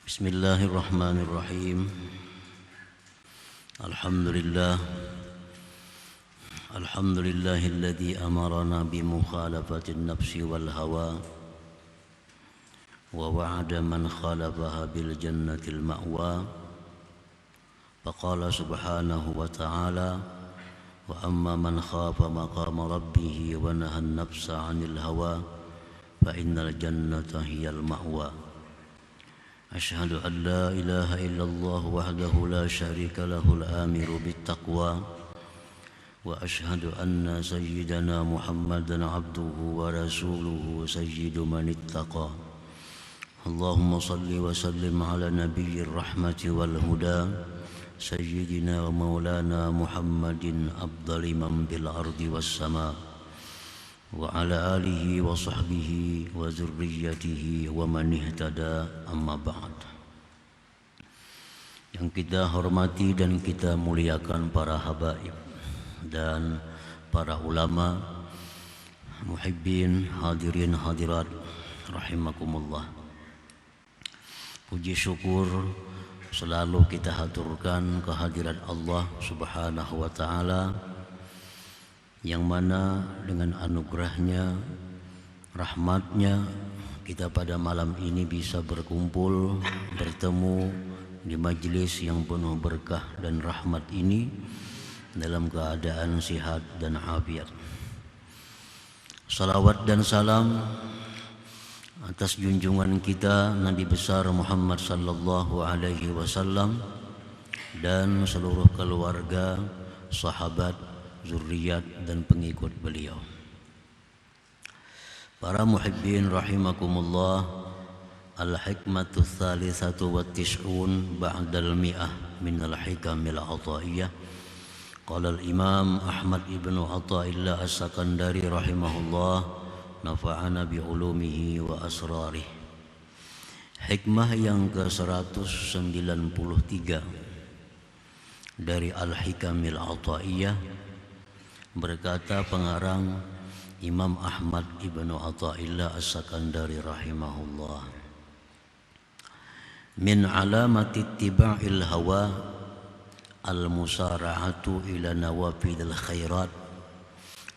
Bismillahirrahmanirrahim. Alhamdulillahilladzi amarana bimukhalafati an-nafsi wal hawa wa wa'ada man khalafaha bil jannatil ma'wa. Faqala subhanahu wa ta'ala: wa amma man khafa maqama rabbih wa naha an-nafsa 'anil hawa fa innal jannata hiyal ma'wa. Asyhadu an la ilaha illallah wahdahu la syarika lahul amiru bittaqwa wa asyhadu anna sayyidana Muhammadan abduhu wa rasuluhu sayyidu man ittaqa. Allahumma salli wa sallim ala nabiyyir rahmati wal huda sayyidina wa maulana Muhammadin afdali man bil ardi was sama wa ala alihi wa sahbihi wa zurriyyatihi wa man ihtada, amma ba'd. Yang kita hormati dan kita muliakan para habaib dan para ulama, muhibbin, hadirin hadirat rahimakumullah. Puji syukur selalu kita haturkan kehadirat Allah Subhanahu wa ta'ala, yang mana dengan anugerahnya, rahmatnya, kita pada malam ini bisa berkumpul, bertemu di majelis yang penuh berkah dan rahmat ini dalam keadaan sihat dan afiat. Salawat dan salam atas junjungan kita Nabi besar Muhammad sallallahu alaihi wasallam dan seluruh keluarga, sahabat, zurriyat dan pengikut beliau. Para muhibbin rahimakumullah, al-hikmatu tsalitsatu wa tis'un ba'dal mi'ah min al-hikamil ataiyah. Qala al-imam Ahmad ibnu Athaillah as-Sakandari rahimahullah, nafa'ana bi ulumihi wa asrarih. Hikmah yang ke-193 dari al-hikamil ataiyah, berkata pengarang Imam Ahmad ibnu Athaillah as-Sakandari rahimahullah, min alamati ittiba'il hawa al-musara'atu ila nawafidil khairat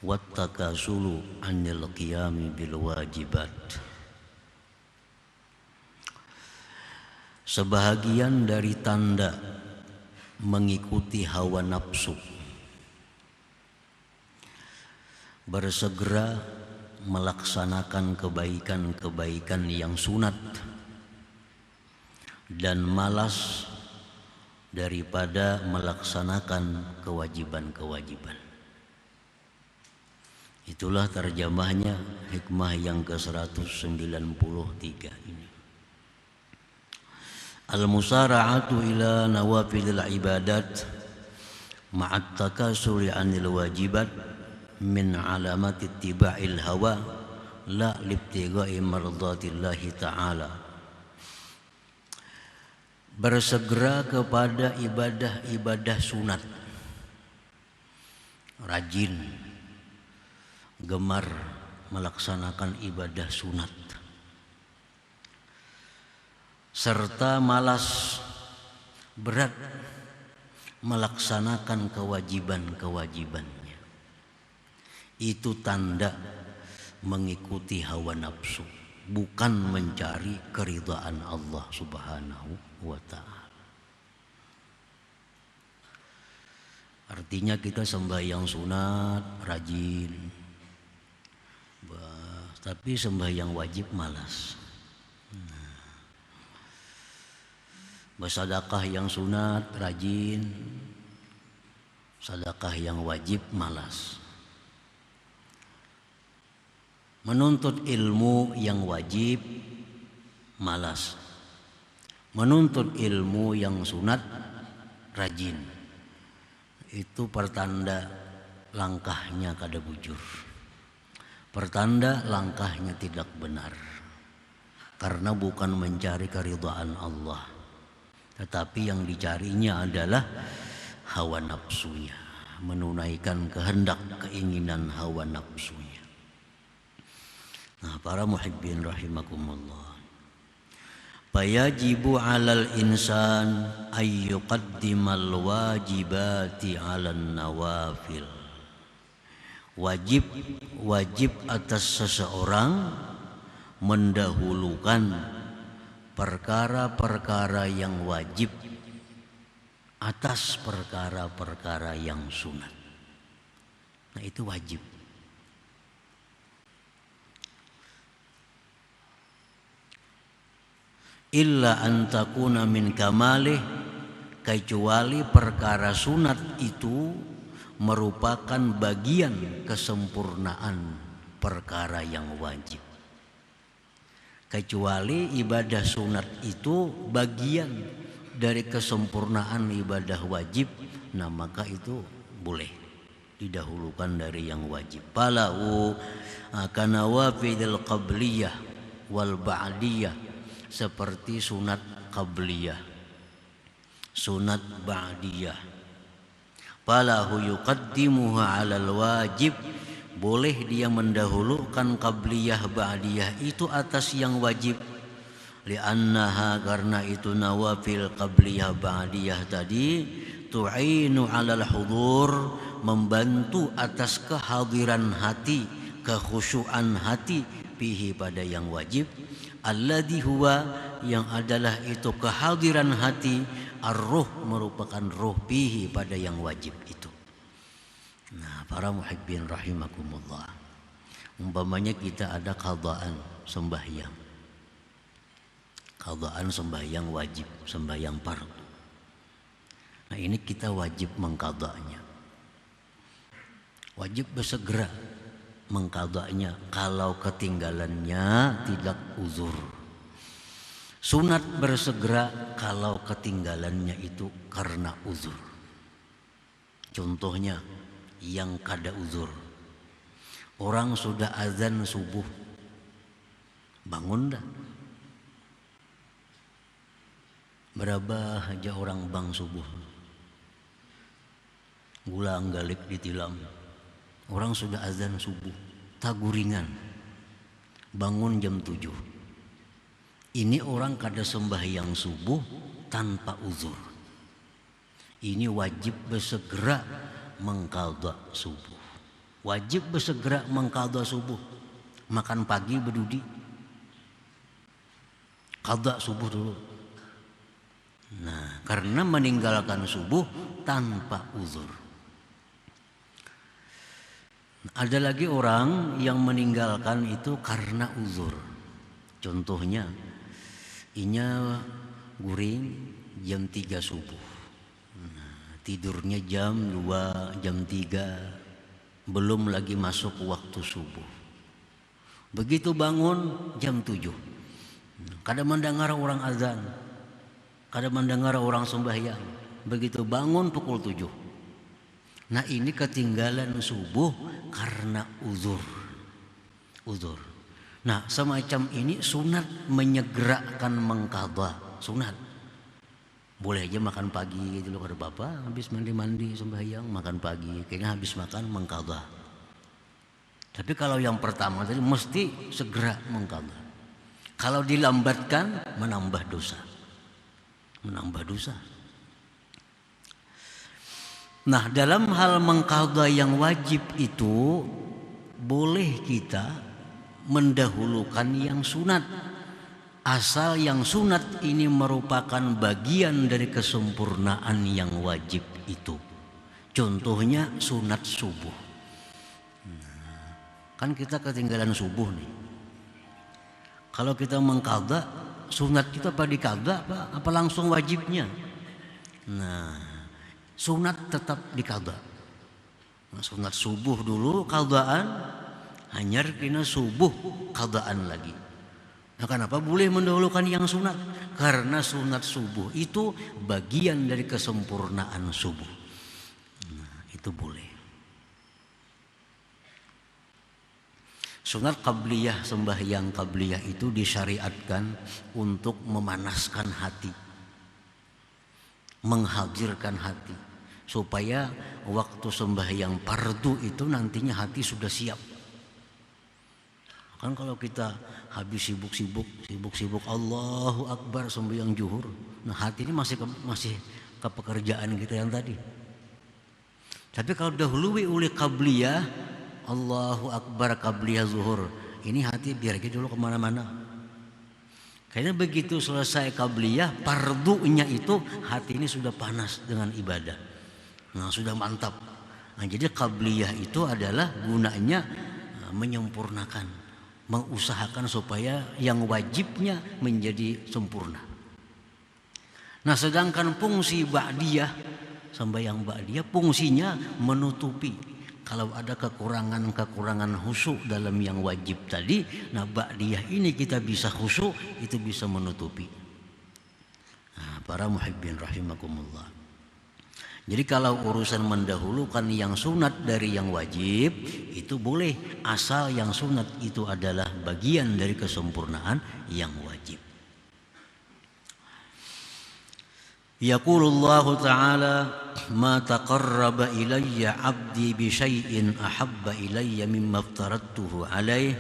wat takasulu anil qiyami bil wajibat. Sebahagian dari tanda mengikuti hawa nafsu, bersegera melaksanakan kebaikan-kebaikan yang sunat dan malas daripada melaksanakan kewajiban-kewajiban. Itulah terjemahnya hikmah yang ke-193 ini. Al-musara'atu ila nawafilil ibadat ma'at takasuli 'anil wajibat min alamati ittiba'il hawa la libtigha'i mardatillahi ta'ala. Bersegera kepada ibadah-ibadah sunat, rajin, gemar melaksanakan ibadah sunat, serta malas, berat melaksanakan kewajiban-kewajibannya. Itu tanda mengikuti hawa nafsu, bukan mencari keridhaan Allah Subhanahu wa ta'ala. Artinya kita sembahyang sunat rajin, tapi sembahyang wajib malas. Bersedekah yang sunat rajin, sedekah yang wajib malas. Menuntut ilmu yang wajib malas, menuntut ilmu yang sunat rajin. Itu pertanda langkahnya kada bujur, pertanda langkahnya tidak benar, karena bukan mencari keridhaan Allah, tetapi yang dicarinya adalah hawa nafsunya, menunaikan kehendak keinginan hawa nafsunya. Nah, para muhibbin rahimakumullah, Fayajibu 'alal insan ay yuqaddimal wajibati 'alan nawafil. Wajib atas seseorang mendahulukan perkara-perkara yang wajib atas perkara-perkara yang sunat. Nah, itu wajib. Illa antakuna min kamalih, kecuali perkara sunat itu merupakan bagian kesempurnaan perkara yang wajib. Kecuali ibadah sunat itu bagian dari kesempurnaan ibadah wajib, nah maka itu boleh didahulukan dari yang wajib. Falahu kanawafidil qabliyah wal ba'diyah, seperti sunat qabliyah, sunat ba'diyah. Falahu yuqaddimuha 'alal wajib, boleh dia mendahulukan qabliyah ba'diyah itu atas yang wajib. Li'annaha, karena itu nawafil qabliyah ba'diyah tadi tu'inu 'alal hudur, membantu atas kehadiran hati, kekhusyuan hati fihi, pada yang wajib. Alladhi huwa, yang adalah itu kehadiran hati, ar-ruh, merupakan ruh, fihi, pada yang wajib itu. Nah, para muhibbin rahimakumullah, umpamanya kita ada qadaan sembahyang, qadaan sembahyang wajib, sembahyang fardu. Nah, ini kita wajib mengqadanya, wajib bersegera mengqadanya kalau ketinggalannya tidak uzur. Sunat bersegera kalau ketinggalannya itu karena uzur. Contohnya yang kada uzur, orang sudah azan subuh, bangun dah. Berapa aja orang bang subuh, gulang galik ditilam. Orang sudah azan subuh, taguringan, bangun jam 7. Ini orang kada sembahyang subuh tanpa uzur. Ini wajib bersegera mengqadha subuh. Wajib bersegera mengqadha subuh. Makan pagi berdudi, qadha subuh dulu. Nah, karena meninggalkan subuh tanpa uzur. Ada lagi orang yang meninggalkan itu karena uzur. Contohnya, inya guring jam 3 subuh. Nah, tidurnya jam 2, jam 3, belum lagi masuk waktu subuh. Begitu bangun jam 7. Kada mendengar orang azan, kada mendengar orang sembahyang. Begitu bangun pukul 7. Nah, ini ketinggalan subuh karena uzur. Uzur. Nah, semacam ini sunat menyegerakan mengqadha, sunat. Boleh aja makan pagi gitu loh, kada apa-apa, habis mandi-mandi sembahyang makan pagi, kayaknya habis makan mengqadha. Tapi kalau yang pertama tadi mesti segera mengqadha. Kalau dilambatkan menambah dosa. Menambah dosa. Nah, dalam hal mengqadha yang wajib itu boleh kita mendahulukan yang sunat, asal yang sunat ini merupakan bagian dari kesempurnaan yang wajib itu. Contohnya sunat subuh. Nah, kan kita ketinggalan subuh nih. Kalau kita mengqadha, sunat kita apa diqadha apa langsung wajibnya? Nah, sunat tetap diqadha. Nah, sunat subuh dulu qadhaan, hanyar kena subuh qadhaan lagi. Nah, kenapa boleh mendahulukan yang sunat? Karena sunat subuh itu bagian dari kesempurnaan subuh. Nah, itu boleh. Sunat qabliyah, sembahyang qabliyah itu disyariatkan untuk memanaskan hati, menghadirkan hati, supaya waktu sembahyang fardu itu nantinya hati sudah siap. Kan kalau kita habis sibuk Allahu Akbar sembahyang zuhur, nah hati ini masih ke pekerjaan kita yang tadi. Tapi kalau dahului oleh qabliyah, Allahu Akbar qabliyah zuhur, ini hati biar gitu dulu kemana-mana. Kayaknya begitu selesai qabliyah, pardunya itu hati ini sudah panas dengan ibadah. Nah sudah mantap. Nah jadi qabliyah itu adalah gunanya menyempurnakan, mengusahakan supaya yang wajibnya menjadi sempurna. Nah sedangkan fungsi ba'diyah, sembahyang ba'diyah fungsinya menutupi. Kalau ada kekurangan khusyuk dalam yang wajib tadi, nah ba'diyah ini kita bisa khusyuk, itu bisa menutupi. Nah, para muhibbin rahimakumullah. Jadi kalau urusan mendahulukan yang sunat dari yang wajib, itu boleh, asal yang sunat itu adalah bagian dari kesempurnaan yang wajib. Yaqulullahu ta'ala ma taqarraba ilayya 'abdi bi syai'in ahabba ilayya mimma aftaradtuhu 'alaihi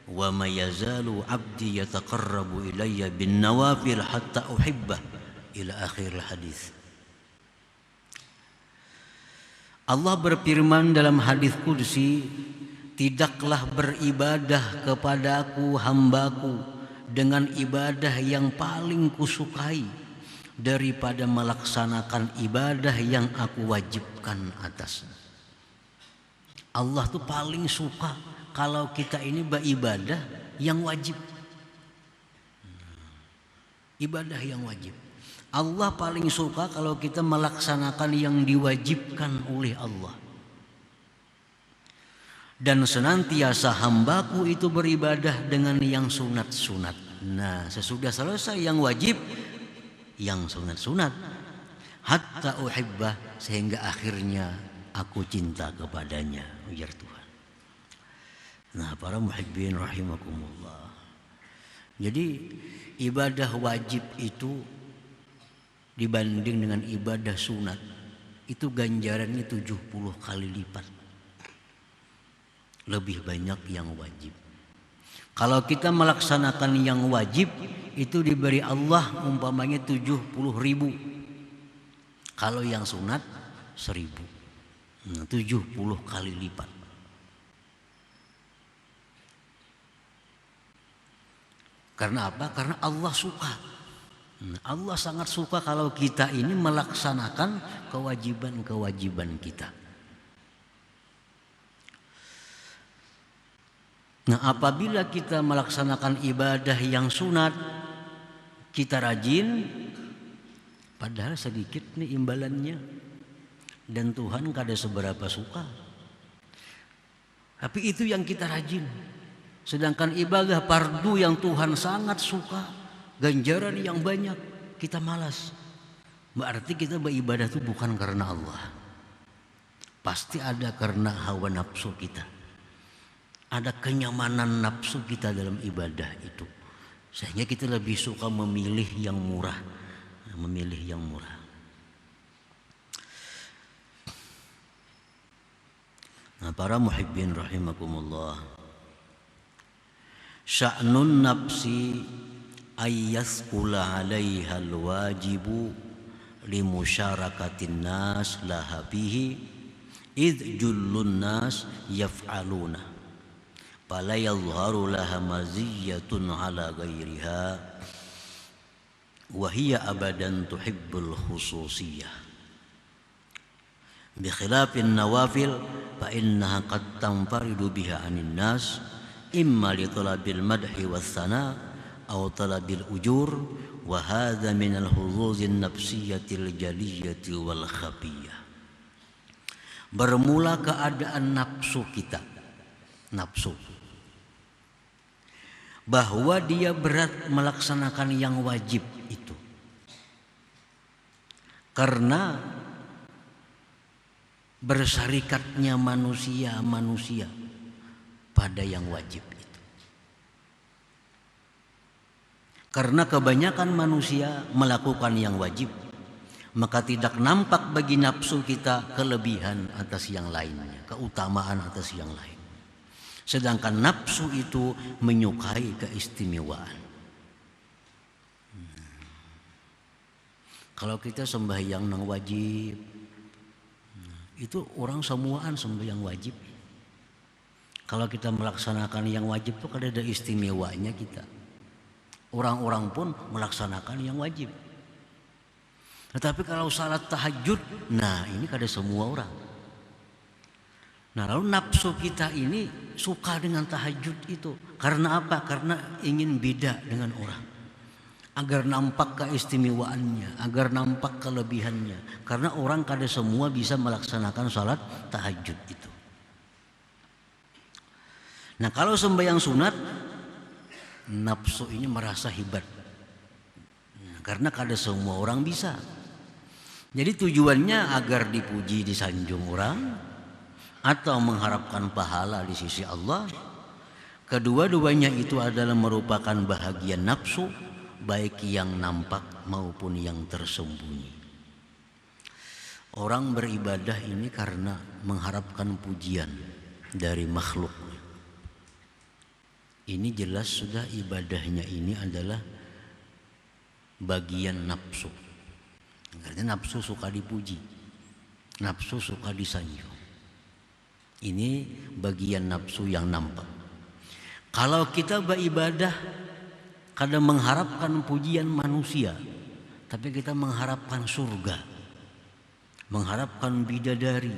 wa ma yazalu 'abdi yataqarrabu ilayya bin nawafil hatta uhibbah ila akhir hadis. Allah berfirman dalam hadis qudsi, tidaklah beribadah kepadaku hambaku dengan ibadah yang paling kusukai daripada melaksanakan ibadah yang aku wajibkan atasnya. Allah tuh paling suka kalau kita ini beribadah yang wajib. Ibadah yang wajib. Allah paling suka kalau kita melaksanakan yang diwajibkan oleh Allah. Dan senantiasa hambaku itu beribadah dengan yang sunat-sunat. Nah sesudah selesai yang wajib, yang sunat-sunat, hatta uhibbah, sehingga akhirnya aku cinta kepadanya, ujar Tuhan. Nah para muhibbin rahimakumullah, jadi ibadah wajib itu dibanding dengan ibadah sunat itu ganjarannya 70 kali lipat lebih banyak yang wajib. Kalau kita melaksanakan yang wajib itu diberi Allah umpamanya 70.000. Kalau yang sunat 1.000. 70 kali lipat. Karena apa? Karena Allah suka. Allah sangat suka kalau kita ini melaksanakan kewajiban-kewajiban kita. Nah apabila kita melaksanakan ibadah yang sunat, kita rajin, padahal sedikit nih imbalannya, dan Tuhan kada seberapa suka. Tapi itu yang kita rajin. Sedangkan ibadah fardu yang Tuhan sangat suka, ganjaran yang banyak, kita malas. Berarti kita beribadah itu bukan karena Allah. Pasti ada karena hawa nafsu kita. Ada kenyamanan nafsu kita dalam ibadah itu, sehingga kita lebih suka memilih yang murah, Nah para muhibbin rahimakumullah, sya'nun nafsi ayyasqula 'alaiha alwajibu limusyarakatin nas laha bihi id jullun nas yaf'aluna fala yadhharu laha maziyatun ala ghairiha wa hiya abadan tuhibbul khususiyah bi khilafin nawafil fa innaha qad tanfaridu biha 'anil nas imma li talabil madhi was sana aw talabil ujur wa hadha min al huzuzin nafsiyatil jaliyati wal khafiyah. Bermula keadaan nafsu kita, nafsu bahwa dia berat melaksanakan yang wajib itu karena bersyarikatnya manusia pada yang wajib itu. Karena kebanyakan manusia melakukan yang wajib, maka tidak nampak bagi nafsu kita kelebihan atas yang lainnya, keutamaan atas yang lain. Sedangkan nafsu itu menyukai keistimewaan. Kalau kita sembahyang nang wajib, itu orang semuaan sembahyang wajib. Kalau kita melaksanakan yang wajib itu kan ada istimewanya kita. Orang-orang pun melaksanakan yang wajib. Tetapi kalau salat tahajud, nah ini kada semua orang. Nah lalu nafsu kita ini suka dengan tahajud itu. Karena apa? Karena ingin beda dengan orang. Agar nampak keistimewaannya, agar nampak kelebihannya. Karena orang kada semua bisa melaksanakan salat tahajud itu. Nah kalau sembahyang sunat, nafsu ini merasa hebat. Karena kada semua orang bisa. Jadi tujuannya agar dipuji, disanjung orang, atau mengharapkan pahala di sisi Allah. Kedua-duanya itu adalah merupakan bahagian nafsu, baik yang nampak maupun yang tersembunyi. Orang beribadah ini karena mengharapkan pujian dari makhluk. Ini jelas sudah ibadahnya ini adalah bagian nafsu. Karena nafsu suka dipuji, nafsu suka disanjung. Ini bagian nafsu yang nampak. Kalau kita beribadah kadang mengharapkan pujian manusia, tapi kita mengharapkan surga, mengharapkan bidadari,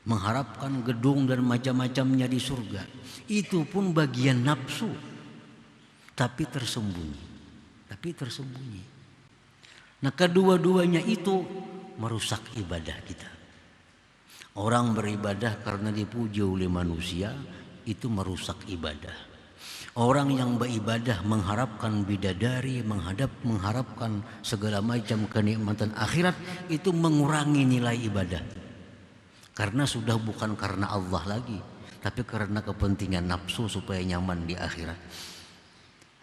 mengharapkan gedung dan macam-macamnya di surga. Itu pun bagian nafsu, tapi tersembunyi. Nah kedua-duanya itu merusak ibadah kita. Orang beribadah karena dipuji oleh manusia, itu merusak ibadah. Orang yang beribadah mengharapkan bidadari, mengharapkan segala macam kenikmatan akhirat, itu mengurangi nilai ibadah. Karena sudah bukan karena Allah lagi, tapi karena kepentingan nafsu supaya nyaman di akhirat.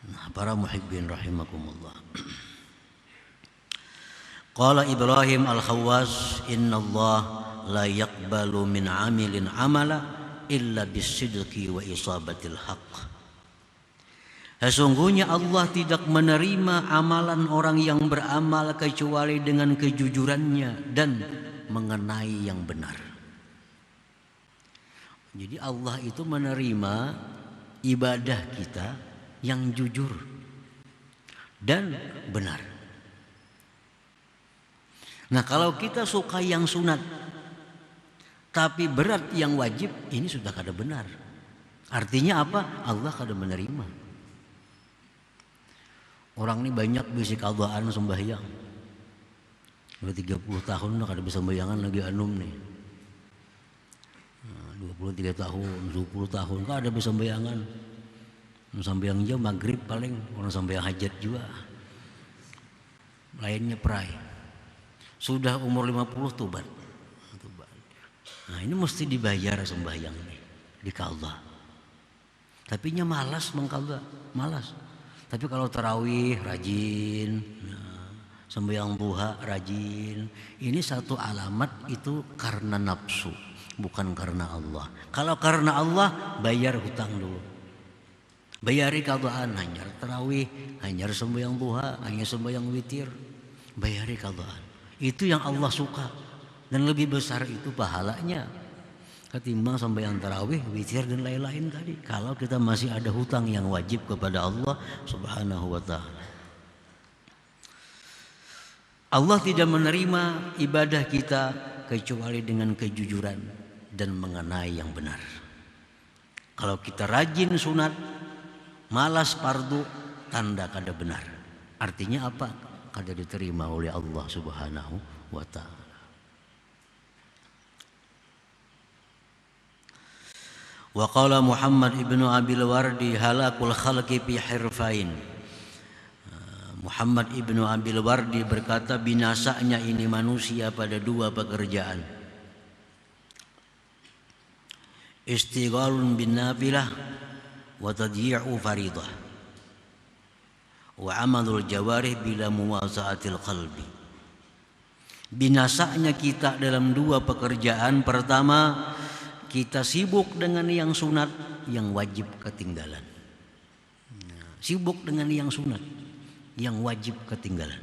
Nah, para muhibbin rahimakumullah. Qala Ibrahim Al-Khawwas, "Inna Allah la yaqbalu min 'amilin 'amala illa bisidqi wa isabatil haqq." Sesungguhnya Allah tidak menerima amalan orang yang beramal kecuali dengan kejujurannya dan mengenai yang benar. Jadi Allah itu menerima ibadah kita yang jujur dan benar. Nah kalau kita suka yang sunat tapi berat yang wajib, ini sudah kada benar. Artinya apa? Allah kada menerima. Orang ini banyak bisi qadaan sembahyang. Udah 30 tahun udah kada bisa sembayangan lagi anum nih. 23 tahun, 20 tahun kan ada bisa sembayangan. Sembahyang jam maghrib paling, orang sembahyang hajat juga. Lainnya perai. Sudah umur 50 tobat. Nah ini mesti dibayar sembahyang ini di qadha. Tapi nya malas mengqadha, malas. Tapi kalau tarawih rajin, sembahyang duha rajin, ini satu alamat itu karena nafsu, bukan karena Allah. Kalau karena Allah, bayar hutang dulu. Bayari qadhaan, hanyar tarawih, hanyar sembahyang duha, hanyar sembahyang witir. Bayari qadhaan. Itu yang Allah suka. Dan lebih besar itu pahalanya ketimbang sembahyang tarawih, witir dan lain-lain tadi. Kalau kita masih ada hutang yang wajib kepada Allah Subhanahu wa ta'ala. Allah tidak menerima ibadah kita kecuali dengan kejujuran dan mengenai yang benar. Kalau kita rajin sunat, malas fardu, tanda kada benar. Artinya apa? Kada diterima oleh Allah Subhanahu wa ta'ala. Wa qala Muhammad ibnu Abil Wardi, halakul khalqi fi hirfain. Muhammad ibnu Abil Wardi berkata, binasanya ini manusia pada dua pekerjaan. Istighalun bin nafilah wa tadyi'u faridah. Wa amalul jawarih bila muwaza'atil qalbi. Binasanya kita dalam dua pekerjaan. Pertama, kita sibuk dengan yang sunat, yang wajib ketinggalan. Sibuk dengan yang sunat, yang wajib ketinggalan.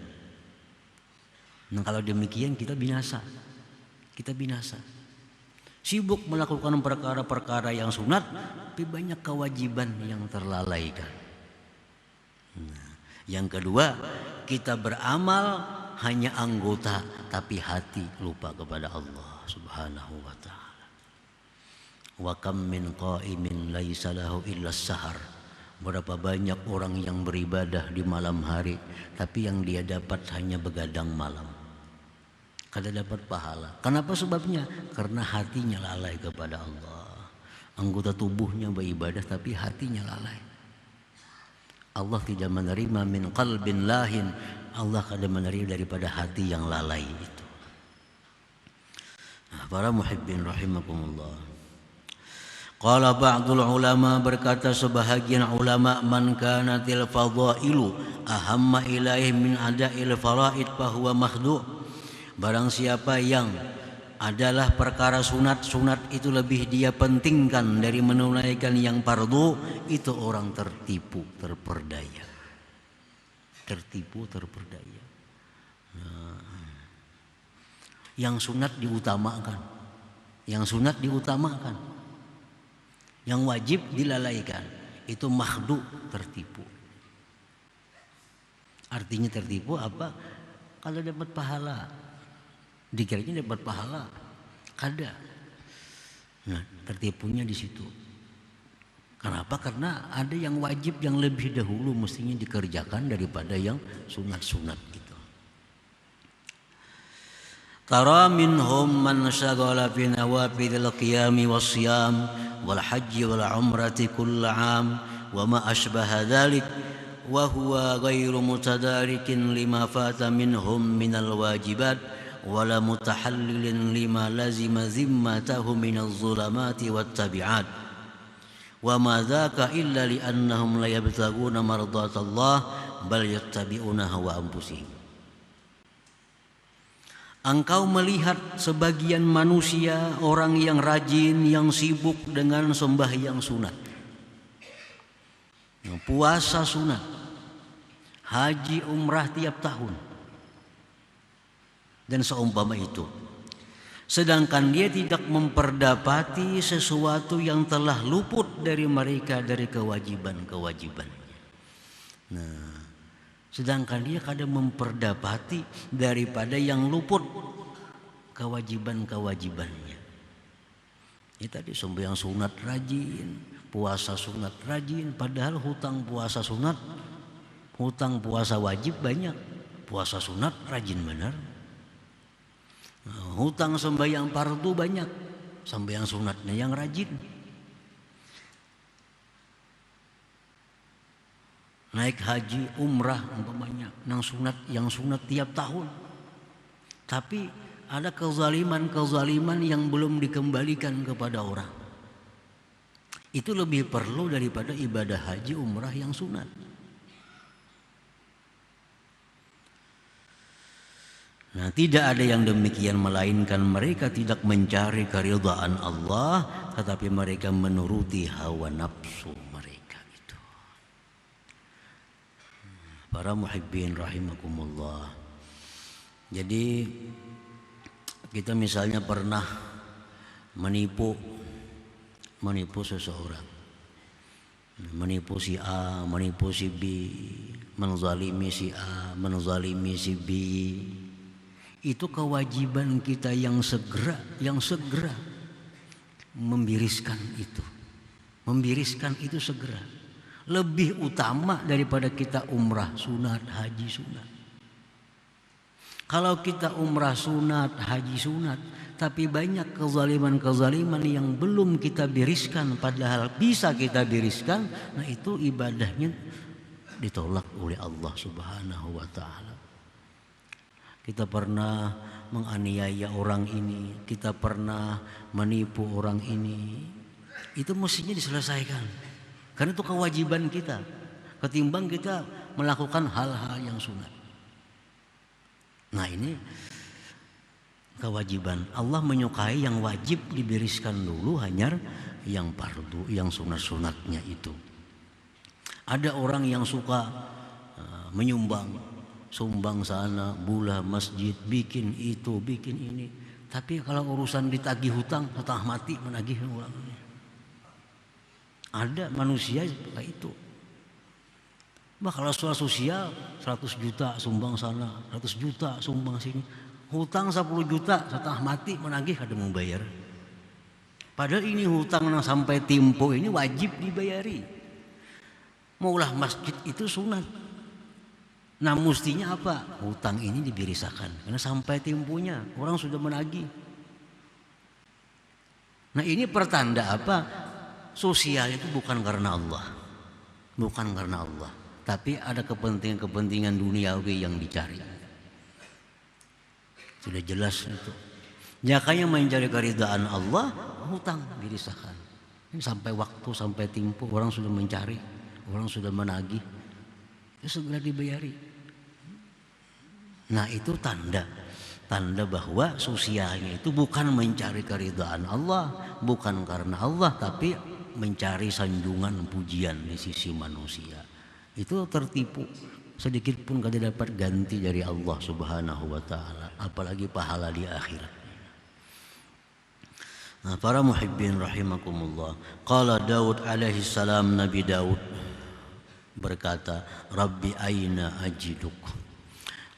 Nah, kalau demikian kita binasa. Kita binasa. Sibuk melakukan perkara-perkara yang sunat, tapi banyak kewajiban yang terlalaikan. Nah, yang kedua, kita beramal hanya anggota, tapi hati lupa kepada Allah Subhanahu wa ta'ala. Wa kam min qa'imin laisa lahu illa sahar. Berapa banyak orang yang beribadah di malam hari, tapi yang dia dapat hanya begadang malam. Kada dapat pahala. Kenapa sebabnya? Karena hatinya lalai kepada Allah. Anggota tubuhnya beribadah, tapi hatinya lalai. Allah tidak menerima min qalbin lahin. Allah kada menerima daripada hati yang lalai itu. Nah, para muhibbin rahimakumullah. Qala ba'dul ulama, berkata sebahagian ulama, man kanatil fadailu ahamma ilaihi min ada'il faraid fahuwa makhdu'. Barang siapa yang adalah perkara sunat itu lebih dia pentingkan dari menunaikan yang fardu, itu orang tertipu, terperdaya. Tertipu, terperdaya. Nah, yang sunat diutamakan. Yang sunat diutamakan. Yang wajib dilalaikan. Itu makhdu, tertipu. Artinya tertipu apa? Kalau dapat pahala, dikiranya dapat pahala, kada. Nah, tertipunya di situ. Kenapa? Karena ada yang wajib yang lebih dahulu mestinya dikerjakan daripada yang sunat-sunat gitu. Tara minhum man syaghala fi nawafilil qiyami wasyam wal hajji wal umrati kull 'am wa ma ashbaha dzalik wa huwa ghairu mutadarikin lima fata minhum minal wajibat wala mutahallilin lima lazima zimmatahu minaz zulamati wat tabi'at wa ma dzaka illa li annahum la yabtaguna mardatallah bal yattabi'una hawa anfusihim. Engkau melihat sebagian manusia, orang yang rajin, yang sibuk dengan sembahyang sunat, puasa sunat, haji umrah tiap tahun, dan seumpama itu. Sedangkan dia tidak memperdapati sesuatu yang telah luput dari mereka dari kewajiban-kewajibannya. Nah, sedangkan dia kadang memperdapati daripada yang luput kewajiban-kewajibannya. Ini tadi sembahyang sunat rajin, puasa sunat rajin, padahal hutang puasa sunat, hutang puasa wajib banyak, puasa sunat rajin benar. Hutang sembahyang fardu banyak, sembahyang sunatnya yang rajin. Naik haji, umrah umpamanya, yang sunat tiap tahun. Tapi ada kezaliman yang belum dikembalikan kepada orang. Itu lebih perlu daripada ibadah haji, umrah yang sunat. Nah, tidak ada yang demikian melainkan mereka tidak mencari keridhaan Allah, tetapi mereka menuruti hawa nafsu mereka itu. Para muhibbin rahimakumullah. Jadi kita misalnya pernah menipu seseorang, menipu si A, menipu si B, menzalimi si A, menzalimi si B. Itu kewajiban kita yang segera membiriskan itu. Membiriskan itu segera. Lebih utama daripada kita umrah sunat, haji sunat. Kalau kita umrah sunat, haji sunat, tapi banyak kezaliman-kezaliman yang belum kita biriskan, padahal bisa kita biriskan, nah itu ibadahnya ditolak oleh Allah Subhanahu wa ta'ala. Kita pernah menganiaya orang ini, kita pernah menipu orang ini, itu mestinya diselesaikan. Karena itu kewajiban kita, ketimbang kita melakukan hal-hal yang sunat. Nah ini kewajiban. Allah menyukai yang wajib dibereskan dulu, hanya yang fardu, yang sunat-sunatnya itu. Ada orang yang suka menyumbang, sumbang sana, bula masjid, bikin itu, bikin ini. Tapi kalau urusan ditagih hutang, setengah mati menagih orang. Ada manusia seperti itu. Bah kalau soal sosial 100 juta sumbang sana, 100 juta sumbang sini. Hutang 10 juta setengah mati menagih ada mau bayar. Padahal ini hutang yang sampai tempo ini wajib dibayari. Maulah masjid itu sunat. Nah mestinya apa? Hutang ini dibereskan karena sampai temponya orang sudah menagih. Nah ini pertanda apa? Sosial itu bukan karena Allah. Bukan karena Allah. Tapi ada kepentingan-kepentingan duniawi yang dicari. Sudah jelas itu. Makanya mencari keridhaan Allah, hutang dirisahkan. Sampai waktu, sampai tempo, orang sudah mencari, orang sudah menagih, itu segera dibayari. Nah itu tanda bahwa sosialnya itu bukan mencari keridhaan Allah, bukan karena Allah, tapi mencari sanjungan pujian di sisi manusia. Itu tertipu, sedikit pun kada dapat ganti dari Allah Subhanahu wa taala, apalagi pahala di akhirat. Nah, para muhibbin rahimakumullah. Qala Daud alaihi salam, Nabi Daud berkata, Rabbi aina ajiduk.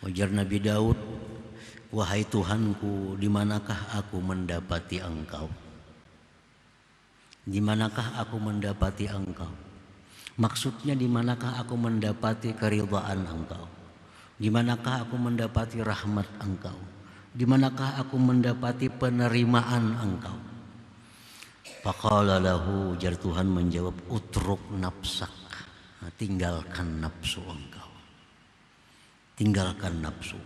Wajar Nabi Daud, wahai Tuhanku, di manakah aku mendapati Engkau? Di manakah aku mendapati Engkau? Maksudnya di manakah aku mendapati keridhaan Engkau? Di manakah aku mendapati rahmat Engkau? Di manakah aku mendapati penerimaan Engkau? Faqala lahu, jar Tuhan menjawab, utruk nafsak. Tinggalkan nafsu engkau. Tinggalkan nafsu.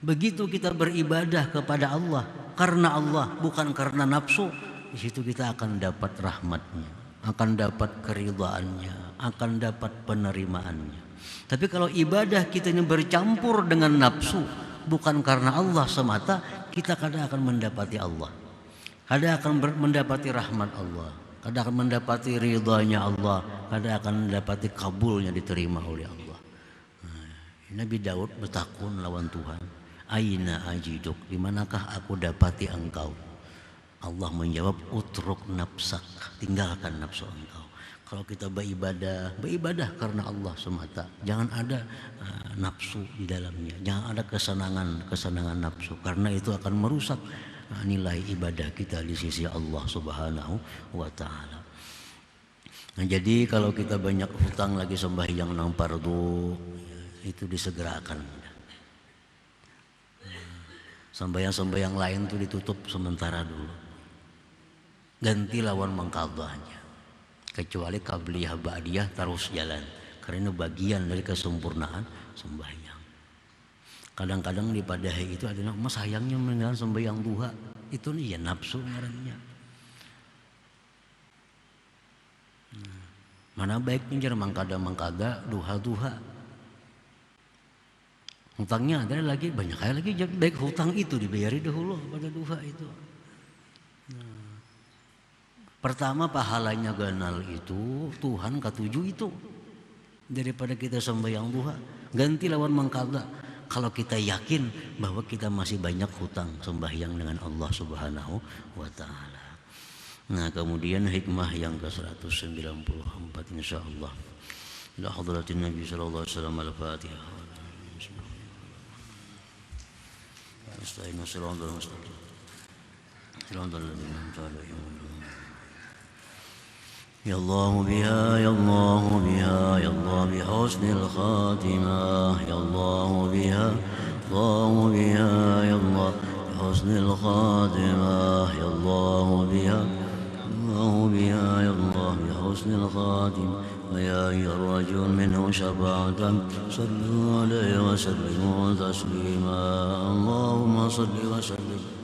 Begitu kita beribadah kepada Allah karena Allah, bukan karena nafsu, di situ kita akan dapat rahmatnya, akan dapat keridhaannya, akan dapat penerimaannya. Tapi kalau ibadah kita ini bercampur dengan nafsu, bukan karena Allah semata, kita kadang akan mendapati Allah, kadang akan mendapati rahmat Allah, kadang akan mendapati ridhanya Allah, kadang akan mendapati kabulnya, diterima oleh Allah. Nabi Daud bertakun lawan Tuhan, aina ajiduk, di manakah aku dapati engkau? Allah menjawab, utruk nafsak, tinggalkan nafsu engkau. Kalau kita beribadah karena Allah semata, jangan ada nafsu di dalamnya, jangan ada kesenangan nafsu, karena itu akan merusak nilai ibadah kita di sisi Allah Subhanahu wa taala. Nah, jadi kalau kita banyak hutang lagi sembahyang nang fardu, itu disegerakan. Sembahyang lain itu ditutup sementara dulu. Ganti lawan mengqadhanya. Kecuali qabliyah ba'diyah terus jalan. Karena bagian dari kesempurnaan sembahyang. Kadang-kadang di padahi itu ada mas sayangnya meninggal sembahyang duha. Itu nih ya nafsu ngarannya. Mana baik pinjar mangkada duha. Hutangnya ada lagi, banyak kali lagi, baik hutang itu dibayari dahulu pada duha itu. Pertama pahalanya ganal itu Tuhan ketujuh itu daripada kita sembahyang duha. Ganti lawan mangkada kalau kita yakin bahwa kita masih banyak hutang sembahyang dengan Allah Subhanahu wa taala. Nah, kemudian hikmah yang ke-194 insyaallah. Ila hadratin Nabi sallallahu alaihi wasallam al-Fatihah. يا الله بها يا الله بها يا الله بحسن الخاتمة يا الله بها يا الله بحسن الخاتمة يا الله بها يا الله بحسن الخاتمة ويا أيها الرجل منه شفاعة صلوا عليه وسلموا تسليما اللهم صل وسلم